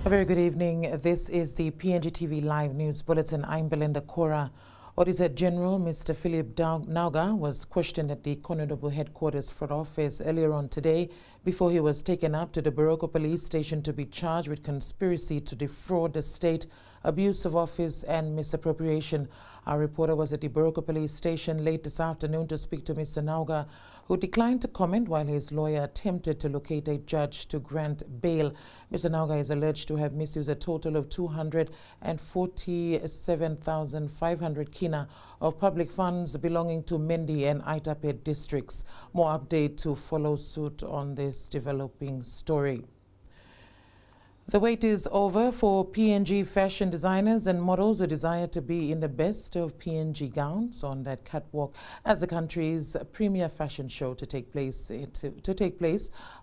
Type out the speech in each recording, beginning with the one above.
very good evening. This is the PNGTV Live News Bulletin. I'm Belinda Cora. Auditor General Mr. Philip Nauga was questioned at the Konodobu Headquarters Front Office earlier on today before he was taken up to the Baroko Police Station to be charged with conspiracy to defraud the state, abuse of office and misappropriation. Our reporter was at the Baroko Police Station late this afternoon to speak to Mr. Nauga, who declined to comment while his lawyer attempted to locate a judge to grant bail. Mr. Nauga is alleged to have misused a total of 247,500 kina of public funds belonging to Mendi and Aitape districts. More update to follow suit on this developing story. The wait is over for PNG fashion designers and models who desire to be in the best of PNG gowns on that catwalk as the country's premier fashion show to take place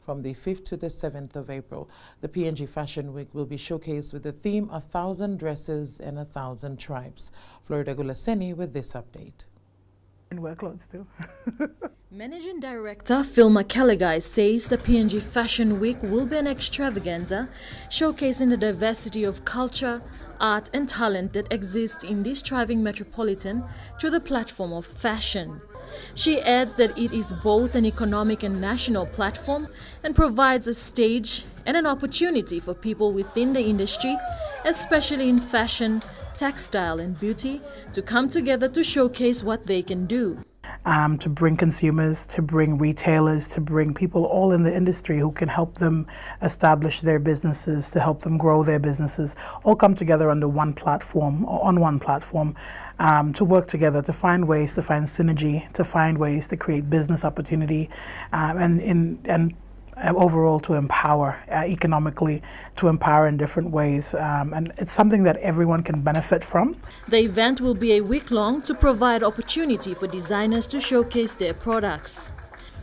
from the 5th to the 7th of April. The PNG Fashion Week will be showcased with the theme 1,000 Dresses and 1,000 Tribes. Florida Gulaseni with this update. And wear clothes too. Managing Director Phil McElligai says the PNG Fashion Week will be an extravaganza showcasing the diversity of culture, art and talent that exists in this thriving metropolitan through the platform of fashion. She adds that it is both an economic and national platform and provides a stage and an opportunity for people within the industry, especially in fashion, textile and beauty, to come together to showcase what they can do. To bring consumers, to bring retailers, to bring people all in the industry who can help them establish their businesses, to help them grow their businesses, all come together under one platform or on one platform to work together, to find ways to find synergy, to find ways to create business opportunity and overall to empower economically, to empower in different ways. And it's something that everyone can benefit from. The event will be a week long to provide opportunity for designers to showcase their products.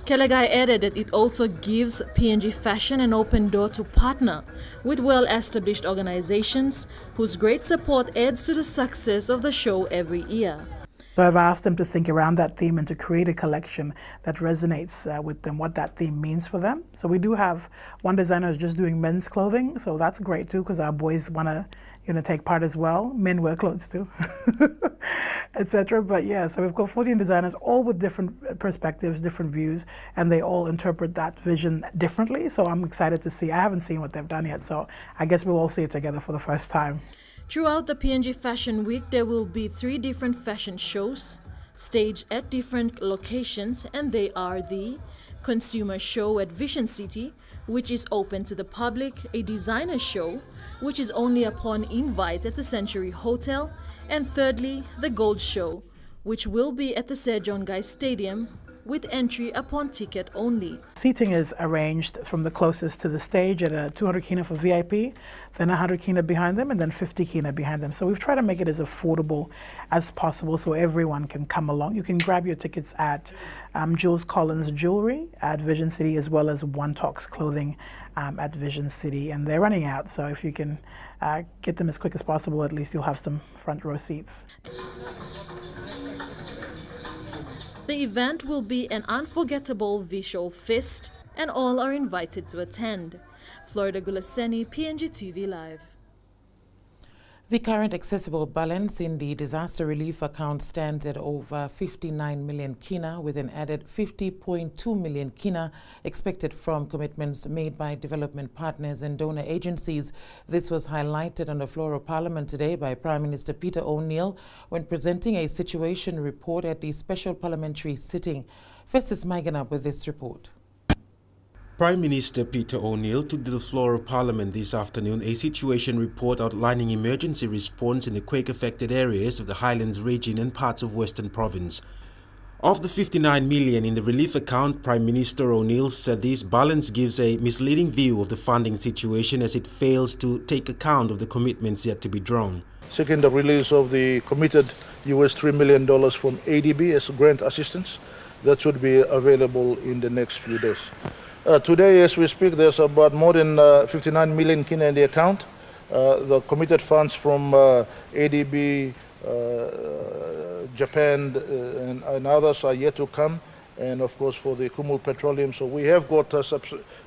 Kelegai added that it also gives PNG Fashion an open door to partner with well-established organizations whose great support adds to the success of the show every year. So I've asked them to think around that theme and to create a collection that resonates with them, what that theme means for them. So we do have one designer who's just doing men's clothing, so that's great too, because our boys want to take part as well. Men wear clothes too, etc. But yeah, so we've got 14 designers, all with different perspectives, different views, and they all interpret that vision differently. So I'm excited to see. I haven't seen what they've done yet, so I guess we'll all see it together for the first time. Throughout the PNG Fashion Week, there will be 3 different fashion shows staged at different locations, and they are the Consumer Show at Vision City, which is open to the public, a designer show, which is only upon invite at the Century Hotel, and thirdly, the Gold Show, which will be at the Sejong Stadium, with entry upon ticket only. Seating is arranged from the closest to the stage at a 200 kina for VIP, then 100 kina behind them, and then 50 kina behind them. So we've tried to make it as affordable as possible so everyone can come along. You can grab your tickets at Jules Collins Jewelry at Vision City, as well as One Talks Clothing at Vision City. And they're running out, so if you can get them as quick as possible, at least you'll have some front row seats. The event will be an unforgettable visual feast, and all are invited to attend. Florida Gulaseni, PNG TV Live. The current accessible balance in the disaster relief account stands at over 59 million kina, with an added 50.2 million kina expected from commitments made by development partners and donor agencies. This was highlighted on the floor of Parliament today by Prime Minister Peter O'Neill when presenting a situation report at the special parliamentary sitting. Festus Maiganab with this report. Prime Minister Peter O'Neill took to the floor of Parliament this afternoon a situation report outlining emergency response in the quake-affected areas of the Highlands region and parts of Western Province. Of the 59 million in the relief account, Prime Minister O'Neill said this balance gives a misleading view of the funding situation as it fails to take account of the commitments yet to be drawn. Second, the release of the committed US $3 million from ADB as grant assistance. That should be available in the next few days. Today, as we speak, there's about more than 59 million kina in the account. The committed funds from ADB Japan and others are yet to come, and of course for the Kumul Petroleum. So we have got a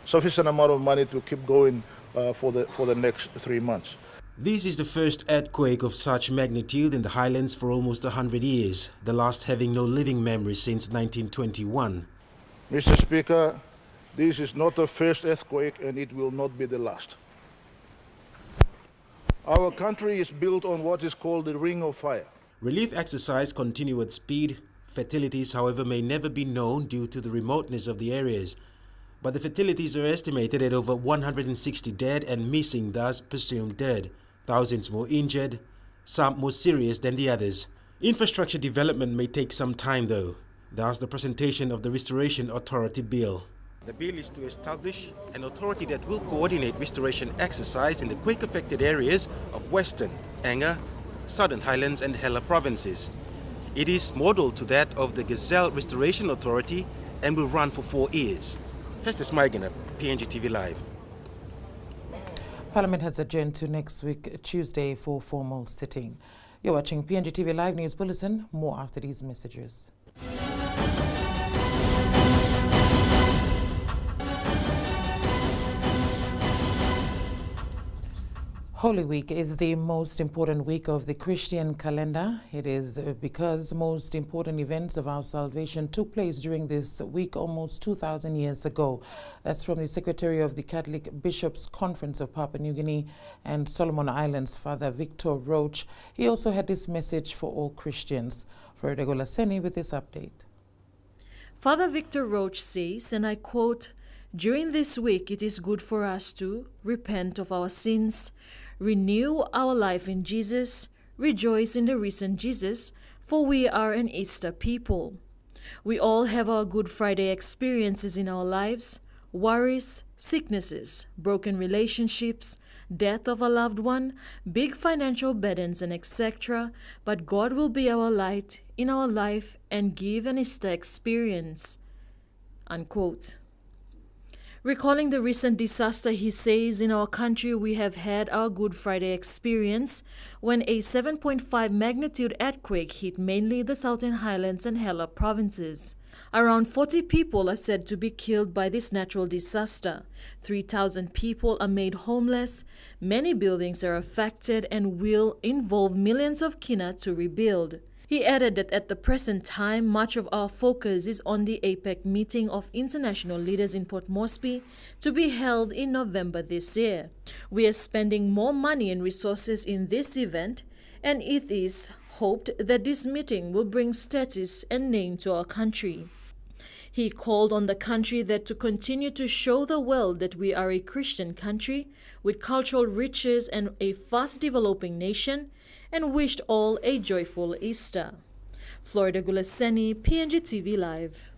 sufficient amount of money to keep going for the next 3 months. This is the first earthquake of such magnitude in the highlands for almost 100 years, the last having no living memory since 1921. Mr. Speaker, this is not the first earthquake and it will not be the last. Our country is built on what is called the Ring of Fire. Relief exercise continue at speed. Fatalities, however, may never be known due to the remoteness of the areas. But the fatalities are estimated at over 160 dead and missing, thus presumed dead. Thousands more injured, some more serious than the others. Infrastructure development may take some time though. Thus the presentation of the Restoration Authority Bill. The bill is to establish an authority that will coordinate restoration exercise in the quake-affected areas of Western, Anga, Southern Highlands and Hela provinces. It is modelled to that of the Gazelle Restoration Authority and will run for 4 years. Festus Maigana, PNGTV Live. Parliament has adjourned to next week, Tuesday, for formal sitting. You're watching PNGTV Live News Bulletin. More after these messages. Holy Week is the most important week of the Christian calendar. It is because most important events of our salvation took place during this week almost 2,000 years ago. That's from the Secretary of the Catholic Bishops' Conference of Papua New Guinea and Solomon Islands, Father Victor Roach. He also had this message for all Christians. Florida Golaseni with this update. Father Victor Roach says, and I quote, "During this week it is good for us to repent of our sins, renew our life in Jesus, rejoice in the risen Jesus, for we are an Easter people. We all have our Good Friday experiences in our lives, worries, sicknesses, broken relationships, death of a loved one, big financial burdens, and etc. But God will be our light in our life and give an Easter experience." Unquote. Recalling the recent disaster, he says, in our country we have had our Good Friday experience when a 7.5 magnitude earthquake hit mainly the Southern Highlands and Hela provinces. Around 40 people are said to be killed by this natural disaster. 3,000 people are made homeless, many buildings are affected and will involve millions of kina to rebuild. He added that at the present time, much of our focus is on the APEC meeting of international leaders in Port Mosby to be held in November this year. We are spending more money and resources in this event, and it is hoped that this meeting will bring status and name to our country. He called on the country that to continue to show the world that we are a Christian country with cultural riches and a fast developing nation, and wished all a joyful Easter. Florida Gulaseni, PNGTV Live.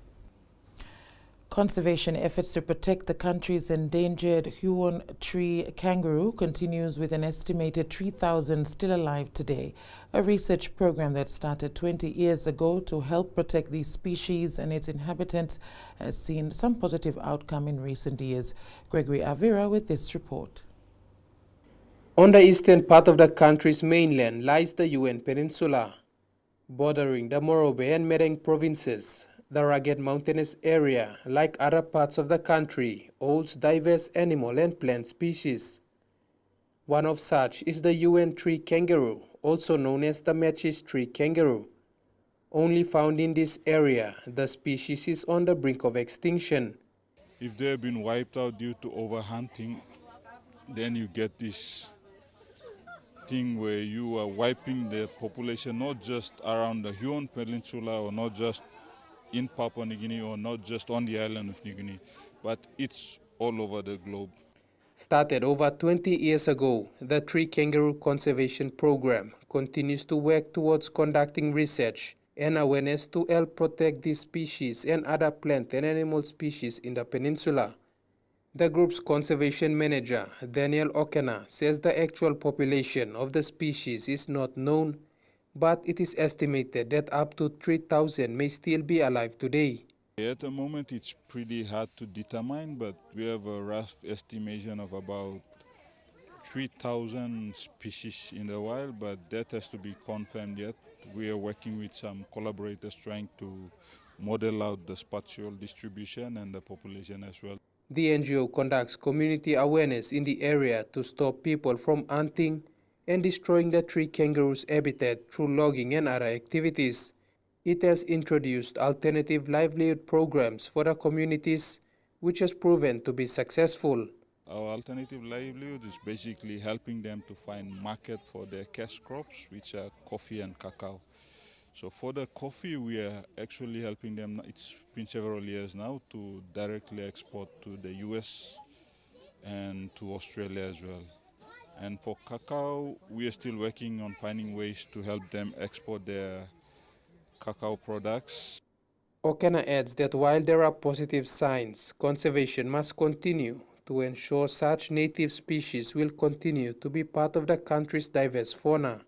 Conservation efforts to protect the country's endangered Huon Tree Kangaroo continues with an estimated 3,000 still alive today. A research program that started 20 years ago to help protect these species and its inhabitants has seen some positive outcome in recent years. Gregory Avira with this report. On the eastern part of the country's mainland lies the Huon Peninsula. Bordering the Morobe and Medang provinces, the rugged mountainous area, like other parts of the country, holds diverse animal and plant species. One of such is the Huon Tree Kangaroo, also known as the Mosby Tree Kangaroo. Only found in this area, the species is on the brink of extinction. If they have been wiped out due to overhunting, then you get this thing where you are wiping the population not just around the Huon Peninsula or not just in Papua New Guinea or not just on the island of New Guinea, but it's all over the globe. Started over 20 years ago, the Tree Kangaroo Conservation Program continues to work towards conducting research and awareness to help protect these species and other plant and animal species in the peninsula. The group's conservation manager, Daniel Okena, says the actual population of the species is not known, but it is estimated that up to 3,000 may still be alive today. At the moment it's pretty hard to determine, but we have a rough estimation of about 3,000 species in the wild, but that has to be confirmed yet. we are working with some collaborators trying to model out the spatial distribution and the population as well. The NGO conducts community awareness in the area to stop people from hunting and destroying the tree kangaroo's habitat through logging and other activities. It has introduced alternative livelihood programs for the communities, which has proven to be successful. Our alternative livelihood is basically helping them to find market for their cash crops, which are coffee and cacao. So for the coffee, we are actually helping them, it's been several years now, to directly export to the US and to Australia as well. And for cacao, we are still working on finding ways to help them export their cacao products. Okena adds that while there are positive signs, conservation must continue to ensure such native species will continue to be part of the country's diverse fauna.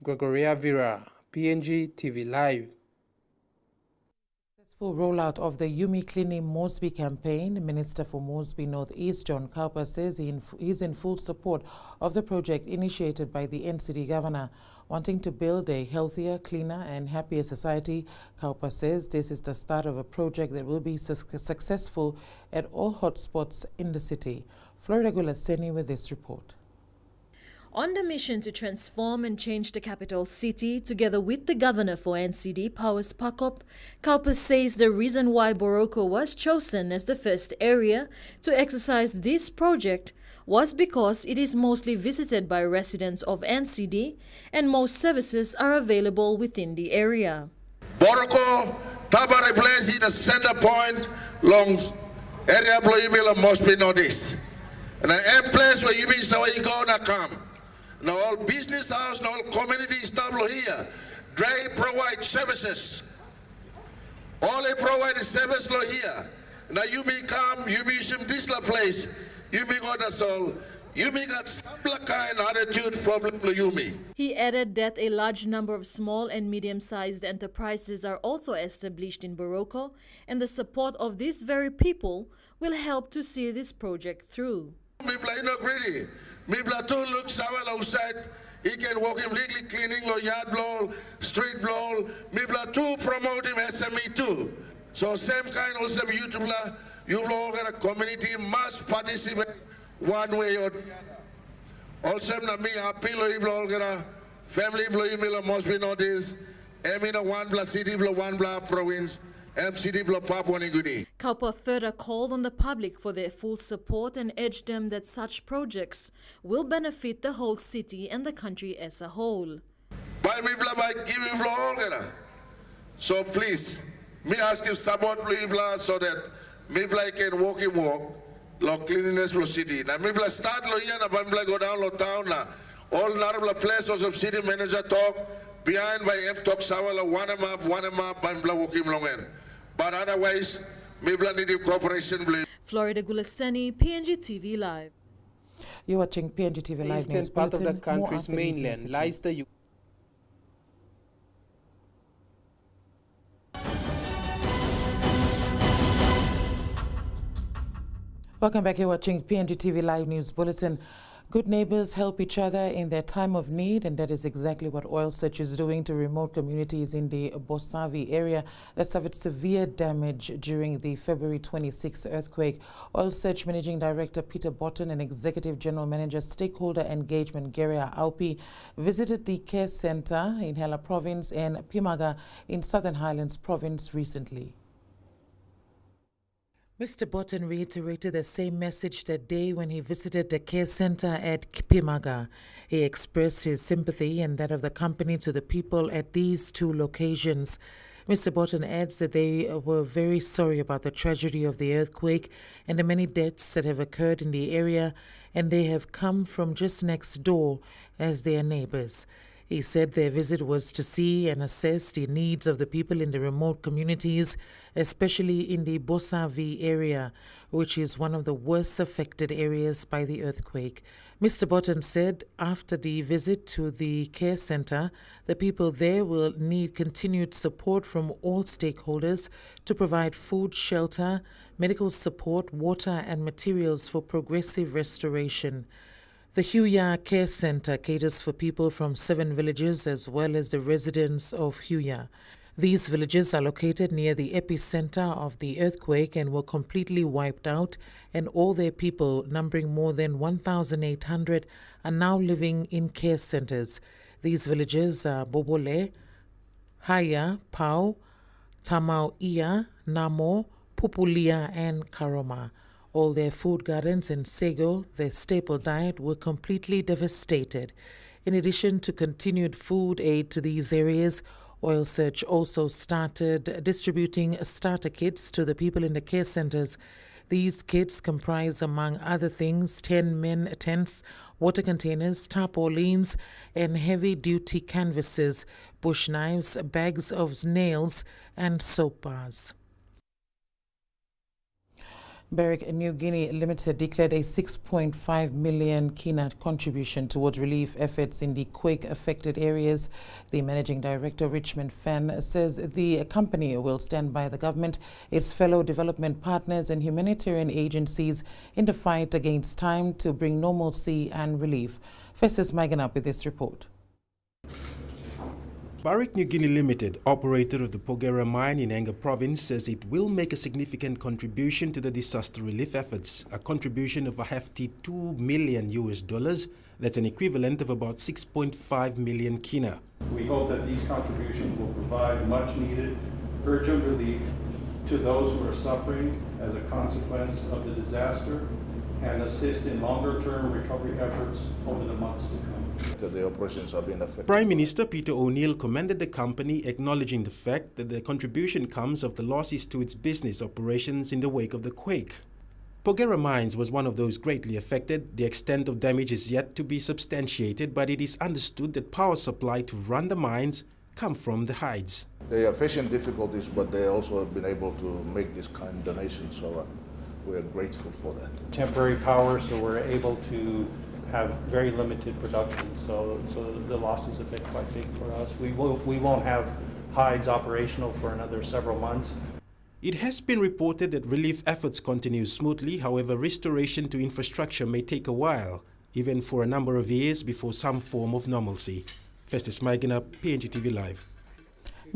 Gregoria Vira, PNG TV Live. Successful rollout of the Yumi Cleaning Mosby Campaign. Minister for Mosby Northeast, John Kaupa, says he is in full support of the project initiated by the NCD governor. Wanting to build a healthier, cleaner and happier society, Kaupa says this is the start of a project that will be successful at all hotspots in the city. Florida Gulaseni with this report. On the mission to transform and change the capital city, together with the governor for NCD, Powers Pakop, Kaupa says the reason why Boroko was chosen as the first area to exercise this project was because it is mostly visited by residents of NCD and most services are available within the area. Boroko, Tabare place in the center point long area of Mosby Northeast. And a place where you mean so you go na come. Now all business house, now all community stuff here. They provide services. All they provide is service here. Now you may come, you may some this place, you may got us all. You may got some kind of attitude from Yumi. He added that a large number of small and medium-sized enterprises are also established in Boroko, and the support of these very people will help to see this project through. People are not greedy. People too look someone outside. He can walk him legally cleaning, no yard blow, street blow. People are too promote him SME too. So same kind also YouTube, you all got a community must participate one way or the other. Also, me appeal you all got a family blow must be noticed. Emina one plus city blow one block province. MCD blow Papua New Guineans. Kaupa further called on the public for their full support and urged them that such projects will benefit the whole city and the country as a whole. So please, me ask you support so that people can walk in walk, cleanliness for city. Now people start go down town now. All not places of city manager talk behind by M talk sawala one map and walking long end. But otherwise, people need cooperation. Florida Gulaseni, PNG TV Live. You're watching PNG TV Live Eastern News part of the Bulletin. country's mainland lies the Welcome back. You're watching PNG TV Live News Bulletin. Good neighbors help each other in their time of need, and that is exactly what Oil Search is doing to remote communities in the Bosavi area that suffered severe damage during the February 26th earthquake. Oil Search Managing Director Peter Botten and Executive General Manager Stakeholder Engagement Geria Aupi visited the care center in Hela Province and Pimaga in Southern Highlands Province recently. Mr. Botten reiterated the same message that day when he visited the care center at Pimaga. He expressed his sympathy and that of the company to the people at these two locations. Mr. Botten adds that they were very sorry about the tragedy of the earthquake and the many deaths that have occurred in the area, and they have come from just next door as their neighbors. He said their visit was to see and assess the needs of the people in the remote communities, especially in the Bosavi area, which is one of the worst affected areas by the earthquake. Mr. Botten said after the visit to the care center, the people there will need continued support from all stakeholders to provide food, shelter, medical support, water and materials for progressive restoration. The Huon Care Centre caters for people from 7 villages as well as the residents of Huon. These villages are located near the epicenter of the earthquake and were completely wiped out, and all their people, numbering more than 1,800, are now living in care centres. These villages are Bobole, Haya, Pau, Tamauia, Namo, Pupulia and Karoma. All their food gardens and sago, their staple diet, were completely devastated. In addition to continued food aid to these areas, Oil Search also started distributing starter kits to the people in the care centres. These kits comprise, among other things, 10 men tents, water containers, tarpaulins, and heavy-duty canvases, bush knives, bags of nails, and soap bars. Papua New Guinea Limited declared a 6.5 million kina contribution towards relief efforts in the quake-affected areas. The managing director, Richmond Fenn, says the company will stand by the government, its fellow development partners and humanitarian agencies in the fight against time to bring normalcy and relief. Festus Maganap with this report. Papua New Guinea Limited, operator of the Porgera mine in Enga province, says it will make a significant contribution to the disaster relief efforts, a contribution of a hefty $2 million. That's an equivalent of about 6.5 million kina. We hope that these contributions will provide much needed urgent relief to those who are suffering as a consequence of the disaster and assist in longer-term recovery efforts over the months to come. The operations have been affected. Prime Minister Peter O'Neill commended the company, acknowledging the fact that the contribution comes of the losses to its business operations in the wake of the quake. Porgera Mines was one of those greatly affected. The extent of damage is yet to be substantiated, but it is understood that power supply to run the mines come from the hides. They are facing difficulties, but they also have been able to make this kind of donation, so we are grateful for that. Temporary power, so we're able to have very limited production, so the losses have been quite big for us. We won't have hides operational for another several months. It has been reported that relief efforts continue smoothly. However, restoration to infrastructure may take a while, even for a number of years before some form of normalcy. Festus Maganap, PNGTV Live.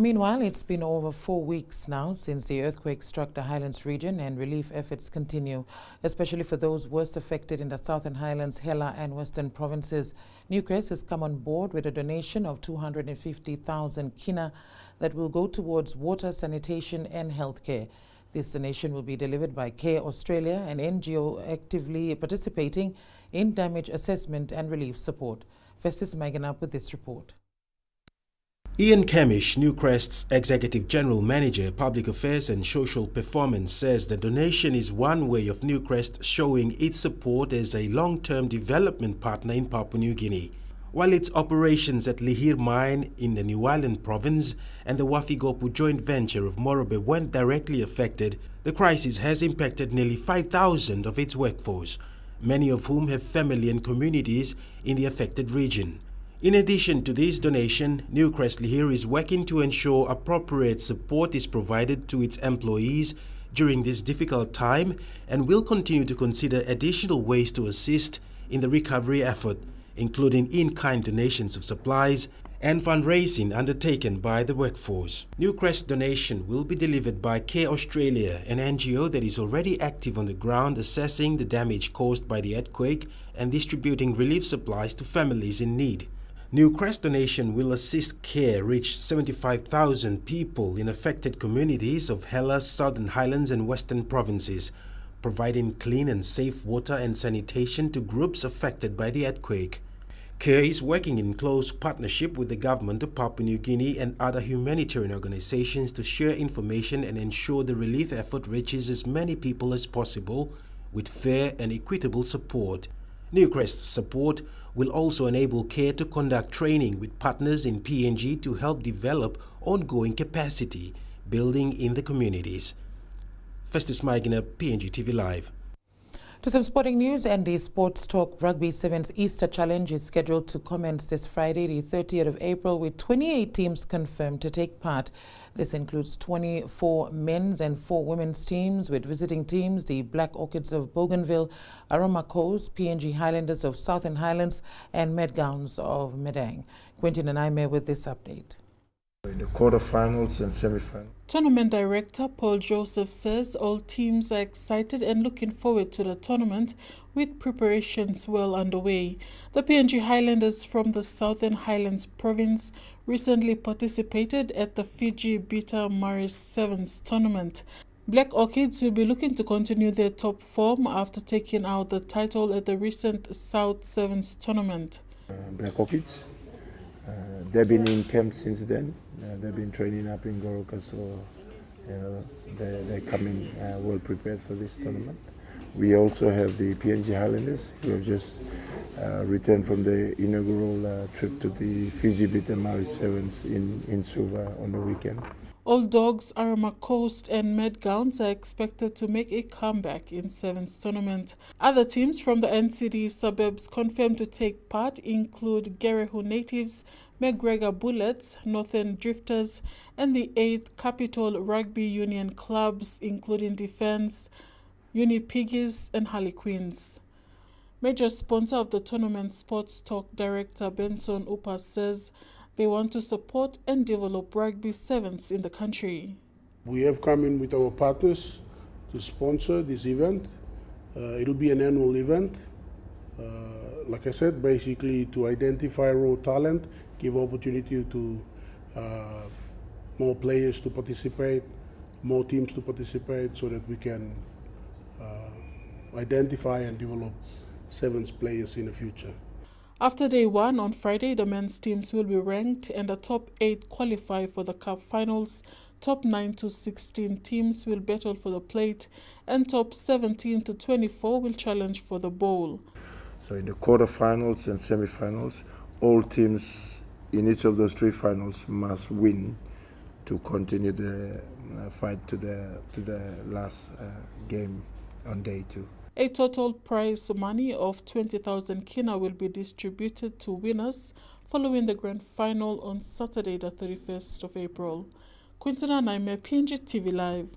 Meanwhile, it's been over 4 weeks now since the earthquake struck the Highlands region, and relief efforts continue, especially for those worst affected in the Southern Highlands, Hela and Western provinces. Newcrest has come on board with a donation of 250,000 kina that will go towards water, sanitation and healthcare. This donation will be delivered by Kato Australia, an NGO actively participating in damage assessment and relief support. Festus Maganap with this report. Ian Kemish, Newcrest's Executive General Manager, Public Affairs and Social Performance, says the donation is one way of Newcrest showing its support as a long-term development partner in Papua New Guinea. While its operations at Lihir Mine in the New Island province and the Wafigopu joint venture of Morobe weren't directly affected, the crisis has impacted nearly 5,000 of its workforce, many of whom have family and communities in the affected region. In addition to this donation, Newcrest Lihir is working to ensure appropriate support is provided to its employees during this difficult time and will continue to consider additional ways to assist in the recovery effort, including in-kind donations of supplies and fundraising undertaken by the workforce. Newcrest donation will be delivered by Kato Australia, an NGO that is already active on the ground assessing the damage caused by the earthquake and distributing relief supplies to families in need. Newcrest donation will assist care reach 75,000 people in affected communities of Hela, Southern Highlands and Western provinces, providing clean and safe water and sanitation to groups affected by the earthquake. CARE is working in close partnership with the government of Papua New Guinea and other humanitarian organizations to share information and ensure the relief effort reaches as many people as possible with fair and equitable support. Newcrest's support will also enable CARE to conduct training with partners in PNG to help develop ongoing capacity building in the communities. Festus Maganap, PNGTV Live. To some sporting news and the Sports Talk Rugby Sevens Easter Challenge is scheduled to commence this Friday, the 30th of April, with 28 teams confirmed to take part. This includes 24 men's and 4 women's teams, with visiting teams the Black Orchids of Bougainville, Aroma Coast, PNG Highlanders of Southern Highlands, and Medgowns of Medang. Quentin and I with this update. In the quarterfinals and semi-finals. Tournament Director Paul Joseph says all teams are excited and looking forward to the tournament, with preparations well underway. The PNG Highlanders from the Southern Highlands province recently participated at the Fiji Beta Maris Sevens tournament. Black Orchids will be looking to continue their top form after taking out the title at the recent South Sevens tournament. Black Orchids, they've been in camp since then. They've been training up in Goroka, so they come in well prepared for this tournament. We also have the PNG Highlanders, who have just returned from the inaugural trip to the Fiji Beta Maris Sevens in Suva on the weekend. Old Dogs, Aroma Coast and Medgowns are expected to make a comeback in Sevens tournament. Other teams from the NCD suburbs confirmed to take part include Gerehu Natives, McGregor Bullets, Northern Drifters, and the 8 Capital Rugby Union clubs, including Defence, Uni Piggies, and Harlequins. Major sponsor of the tournament, Sports Talk Director Benson Upa, says they want to support and develop rugby sevens in the country. We have come in with our partners to sponsor this event. It'll be an annual event. Like I said, basically to identify raw talent, give opportunity to more players to participate, more teams to participate, so that we can identify and develop sevens players in the future. After day 1 on Friday, the men's teams will be ranked and the top 8 qualify for the cup finals. Top 9 to 16 teams will battle for the plate, and top 17 to 24 will challenge for the bowl. So in the quarterfinals and semi-finals, all teams in each of those 3 finals must win to continue the fight to the last game on day 2. A total prize money of 20,000 kina will be distributed to winners following the grand final on Saturday, the 31st of April. Quintina Naime, PNGTV Live.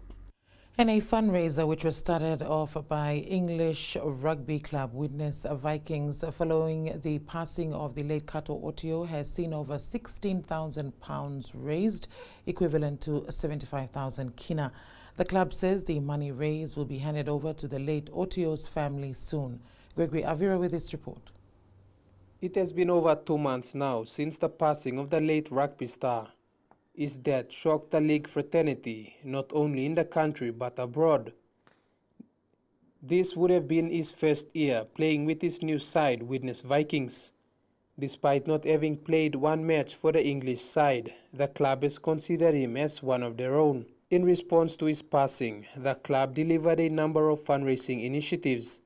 And a fundraiser which was started off by English rugby club Widnes Vikings following the passing of the late Kato Ottio has seen over £16,000 raised, equivalent to 75,000 kina. The club says the money raised will be handed over to the late Ottio's family soon. Gregory Avira with this report. It has been over 2 months now since the passing of the late rugby star. His death shocked the league fraternity, not only in the country but abroad. This would have been his first year playing with his new side, Widnes Vikings. Despite not having played one match for the English side, the club has considered him as one of their own. In response to his passing, the club delivered a number of fundraising initiatives.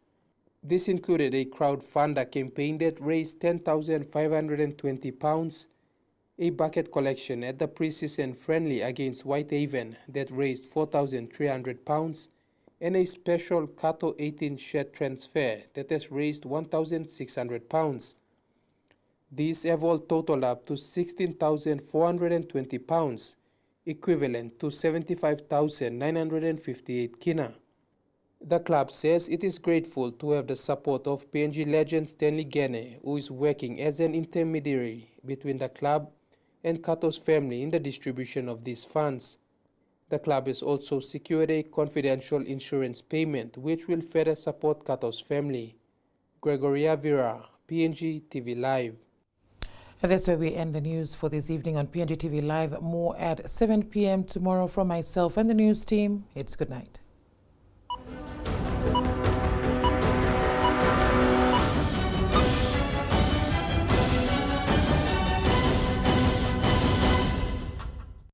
This included a crowdfunder campaign that raised £10,520, a bucket collection at the pre-season friendly against Whitehaven that raised £4,300, and a special Kato 18 shirt transfer that has raised £1,600. These have all totaled up to £16,420, equivalent to 75,958 kina. The club says it is grateful to have the support of PNG legend Stanley Gene, who is working as an intermediary between the club and Kato's family in the distribution of these funds. The club has also secured a confidential insurance payment which will further support Kato's family. Gregory Avira, PNG TV Live. And that's where we end the news for this evening on PNG TV Live. More at 7 p.m. tomorrow from myself and the news team. It's good night.